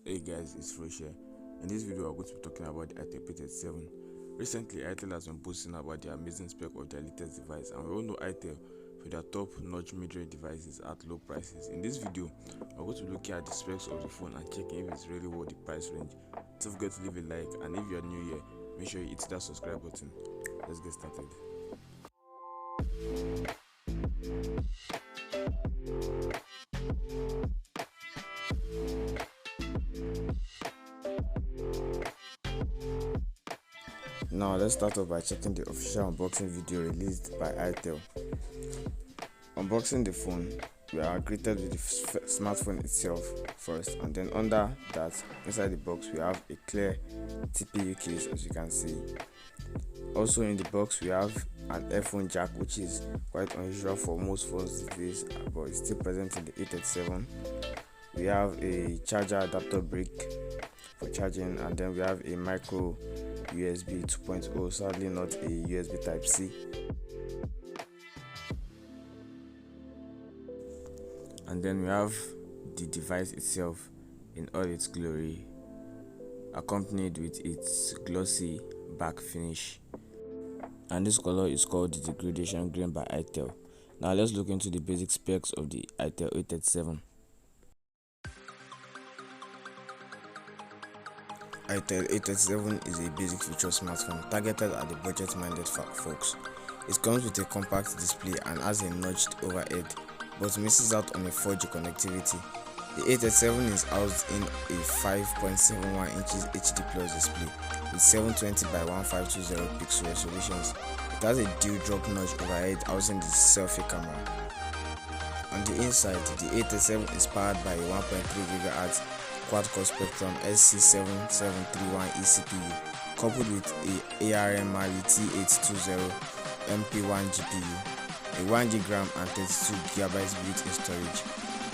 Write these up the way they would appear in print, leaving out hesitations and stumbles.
Hey guys, it's FROSH'S here. In this video, we're going to be talking about the Itel A37. Recently, Itel has been boasting about the amazing spec of their latest device, and we all know Itel for their top-notch mid-range devices at low prices. In this video, we're going to be looking at the specs of the phone and checking if it's really worth the price range. Don't forget to leave a like, and if you're new here, make sure you hit that subscribe button. Let's get started. Now let's start off by checking the official unboxing video released by Itel. Unboxing the phone, we are greeted with the smartphone itself first, and then under that, inside the box, we have a clear TPU case, as you can see. Also in the box, we have an earphone jack, which is quite unusual for most phones these days, but it's still present in the A37. We have a charger adapter brick for charging, and then we have a micro USB 2.0, sadly not a USB type C. And then we have the device itself in all its glory, accompanied with its glossy back finish, and this color is called the degradation green by Itel. Now let's look into the basic specs of the Itel A37. Itel A37 is a basic feature smartphone targeted at the budget-minded folks. It comes with a compact display and has a notched overhead, but misses out on a 4G connectivity. The A37 is housed in a 5.71 inches HD Plus display with 720 by 1520 pixel resolutions. It has a dual drop notch overhead housing the selfie camera. On the inside, the A37 is powered by a 1.3 GHz quad-core Spectrum SC7731E CPU, coupled with a ARM Mali T820 MP1 GPU, a 1GB and 32GB built-in storage.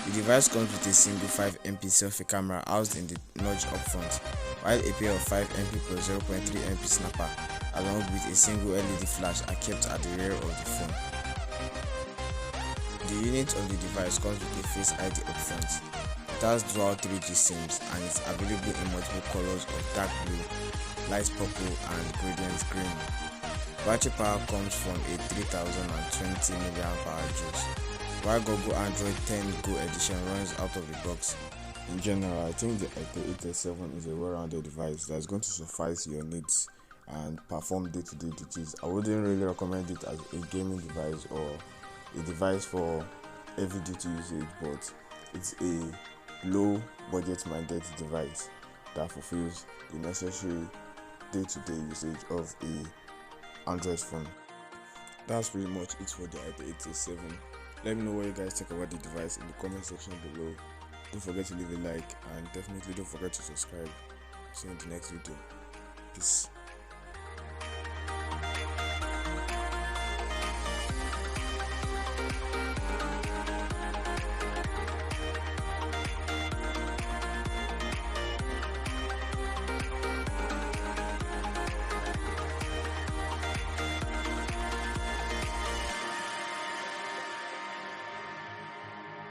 The device comes with a single 5MP selfie camera housed in the notch up front, while a pair of 5MP plus 0.3MP snapper, along with a single LED flash, are kept at the rear of the phone. The unit of the device comes with a Face ID up front. It has dual 3G SIMs and is available in multiple colors of dark blue, light purple and gradient green. Battery power comes from a 3020 mAh juice, while Google Android 10 Go edition runs out of the box. In general, I think the Itel A37 is a well-rounded device that is going to suffice your needs and perform day-to-day duties. I wouldn't really recommend it as a gaming device or a device for heavy-duty usage, but it's a low budget-minded device that fulfills the necessary day-to-day usage of a Android phone. That's pretty much it for the Itel A37. Let me know what you guys think about the device in the comment section below. Don't forget to leave a like and definitely don't forget to subscribe. See you in the next video. Peace.